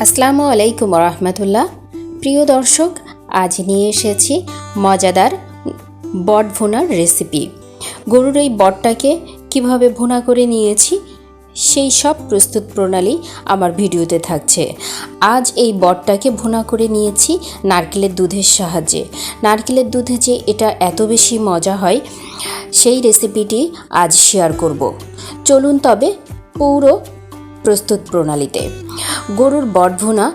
আসসালামু আলাইকুম রহমতুল্লাহ। প্রিয় দর্শক, আজ নিয়ে এসেছি মজাদার বট ভুনার রেসিপি। গরুর এই বটটাকে কিভাবে ভুনা করে নিয়েছি সেই সব প্রস্তুত প্রণালী আমার ভিডিওতে থাকছে। আজ এই বটটাকে ভুনা করে নিয়েছি নারকেলের দুধের সাহায্যে। নারকেলের দুধে যে এটা এত বেশি মজা হয় সেই রেসিপিটি আজ শেয়ার করব। চলুন তবে পুরো প্রস্তুত প্রণালীতে। গরুর বট ভুনা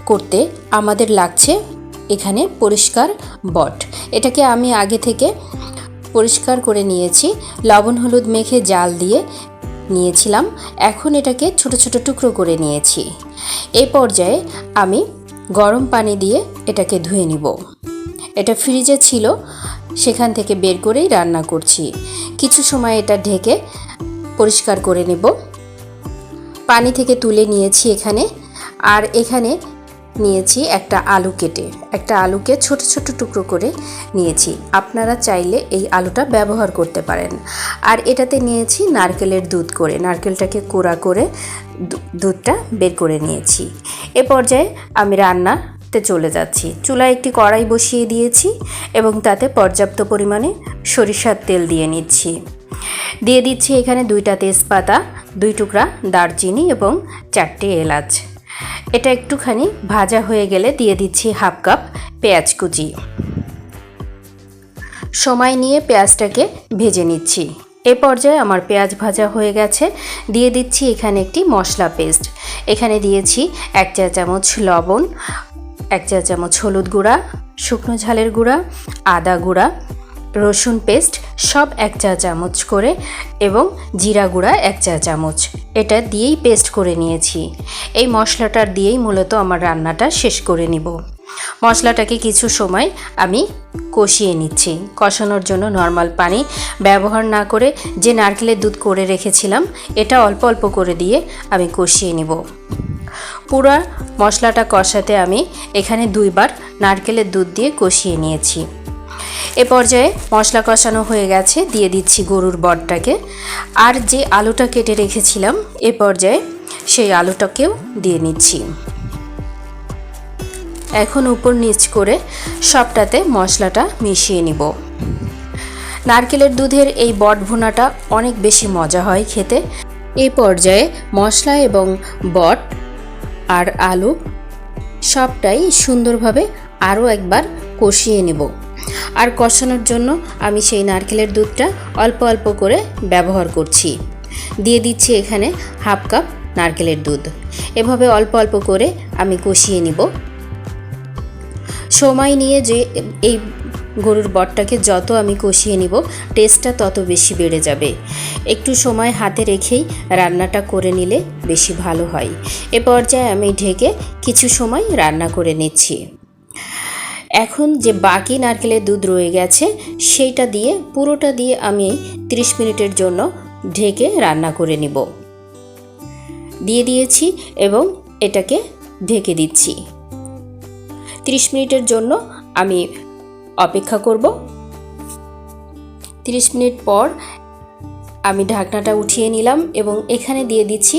করতে আমাদের লাগছে এখানে পরিষ্কার বট। এটাকে আমি আগে থেকে পরিষ্কার করে নিয়েছি, লবণ হলুদ মেখে জাল দিয়ে নিয়েছিলাম। এখন এটাকে ছোট ছোট টুকরো করে নিয়েছি। এই পর্যায়ে আমি গরম পানি দিয়ে এটাকে ধুয়ে নিব। এটা ফ্রিজে ছিল, সেখান থেকে বের করেই রান্না করছি। কিছু সময় এটা ঢেকে পরিষ্কার করে নেব। পানি থেকে তুলে নিয়েছি এখানে। আর এখানে নিয়েছি একটা আলু কেটে, একটা আলুকে ছোট ছোট টুকরো করে নিয়েছি। আপনারা চাইলে এই আলুটা ব্যবহার করতে পারেন। আর এটাতে নিয়েছি নারকেলের দুধ করে, নারকেলটাকে কোড়া করে দুধটা বের করে নিয়েছি। এ পর্যায়ে আমি রান্নাতে চলে যাচ্ছি। চুলায় একটি কড়াই বসিয়ে দিয়েছি এবং তাতে পর্যাপ্ত পরিমাণে সরিষার তেল দিয়ে নিচ্ছি। দিয়ে দিচ্ছি এখানে 2টা তেজপাতা, 2 টুকরা দারচিনি এবং 4টে এলাচ। এটা একটুখানি ভাজা হয়ে গেলে দিয়ে দিচ্ছি 1/2 কাপ পেঁয়াজ কুচি। সময় নিয়ে পেঁয়াজটাকে ভেজে নিচ্ছি। এ পর্যায়ে আমার পেঁয়াজ ভাজা হয়ে গেছে। দিয়ে দিচ্ছি এখানে একটি মশলা পেস্ট। এখানে দিয়েছি 1 চা চামচ লবণ, 1 চা চামচ হলুদ গুঁড়া, শুকনো ঝালের গুঁড়া, আদা গুঁড়া, রসুন পেস্ট সব 1 চা চামচ করে এবং জিরা গুঁড়া 1 চা চামচ। এটা দিয়েই পেস্ট করে নিয়েছি। এই মশলাটা দিয়েই মূলত আমার রান্নাটা শেষ করে নিব। মশলাটাকে কিছু সময় আমি কষিয়ে নিচ্ছি। কষানোর জন্য নর্মাল পানি ব্যবহার না করে যে নারকেলের দুধ করে রেখেছিলাম এটা অল্প অল্প করে দিয়ে আমি কষিয়ে নিব। পুরো মশলাটা কষাতে আমি এখানে 2 বার নারকেলের দুধ দিয়ে কষিয়ে নিয়েছি। এ পর্যায়ে মশলা কষানো হয়ে গেছে, দিয়ে দিচ্ছি গরুর বটটাকে। আর যে আলুটা কেটে রেখেছিলাম এ পর্যায়ে সেই আলুটাকেও দিয়ে নিচ্ছি। এখন উপর নিচ করে সবটাতে মশলাটা মিশিয়ে নিব। নারকেলের দুধের এই বট ভুনাটা অনেক বেশি মজা হয় খেতে। এই পর্যায়ে মশলা এবং বট আর আলু সবটাই সুন্দরভাবে আরও একবার কষিয়ে নেব। আর কষানোর জন্য আমি সেই নারকেলের দুধটা অল্প অল্প করে ব্যবহার করছি। দিয়ে দিচ্ছি এখানে 1/2 কাপ নারকেলের দুধ। এভাবে অল্প অল্প করে আমি কষিয়ে নিব। সময় নিয়ে যে এই গরুর বটটাকে যত আমি কষিয়ে নিব টেস্টটা তত বেশি বেড়ে যাবে। একটু সময় হাতে রেখেই রান্নাটা করে নিলে বেশি ভালো হয়। এ পর্যায়ে আমি ঢেকে কিছু সময় রান্না করে নিচ্ছি। এখন যে বাকি নারকেলের দুধ রয়ে গেছে সেইটা দিয়ে পুরোটা দিয়ে আমি 30 মিনিটের জন্য ঢেকে রান্না করে নিব। দিয়ে দিয়েছি এবং এটাকে ঢেকে দিচ্ছি। 30 মিনিটের জন্য আমি অপেক্ষা করব। 30 মিনিট পর আমি ঢাকনাটা উঠিয়ে নিলাম এবং এখানে দিয়ে দিচ্ছি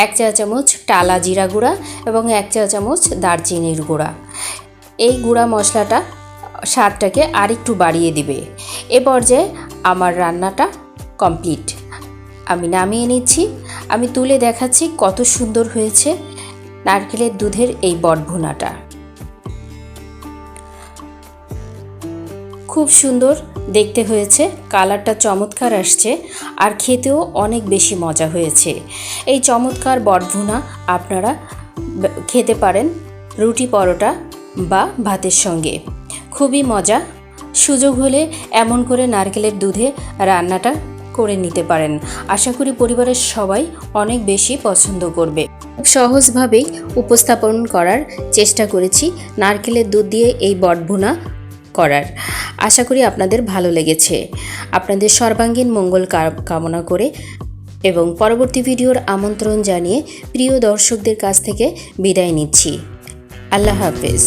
1 চা চামচ টালা জিরা গুঁড়া এবং 1 চা চামচ দারচিনির গুঁড়া। এই গুঁড়া মশলাটা স্বাদটাকে আরেকটু বাড়িয়ে দিবে। এ পর্যায়ে আমার রান্নাটা কমপ্লিট। আমি নামিয়ে নিচ্ছি। আমি তুলে দেখাচ্ছি কত সুন্দর হয়েছে নারকেলের দুধের এই বট ভুনাটা। খুব সুন্দর দেখতে হয়েছে, কালারটা চমৎকার আসছে আর খেতেও অনেক বেশি মজা হয়েছে। এই চমৎকার বট ভুনা আপনারা খেতে পারেন রুটি পরোটা বা ভাতের সঙ্গে। খুবই মজা। সুযোগ হলে এমন করে নারকেলের দুধে রান্নাটা করে নিতে পারেন। আশা করি পরিবারের সবাই অনেক বেশি পছন্দ করবে। খুব সহজভাবেই উপস্থাপন করার চেষ্টা করেছি নারকেলের দুধ দিয়ে এই বট ভুনা করার। আশা করি আপনাদের ভালো লেগেছে। আপনাদের সর্বাঙ্গীন মঙ্গল কামনা করে এবং পরবর্তী ভিডিওর আমন্ত্রণ জানিয়ে প্রিয় দর্শকদের কাছ থেকে বিদায় নিচ্ছি। আল্লাহ হাফেজ।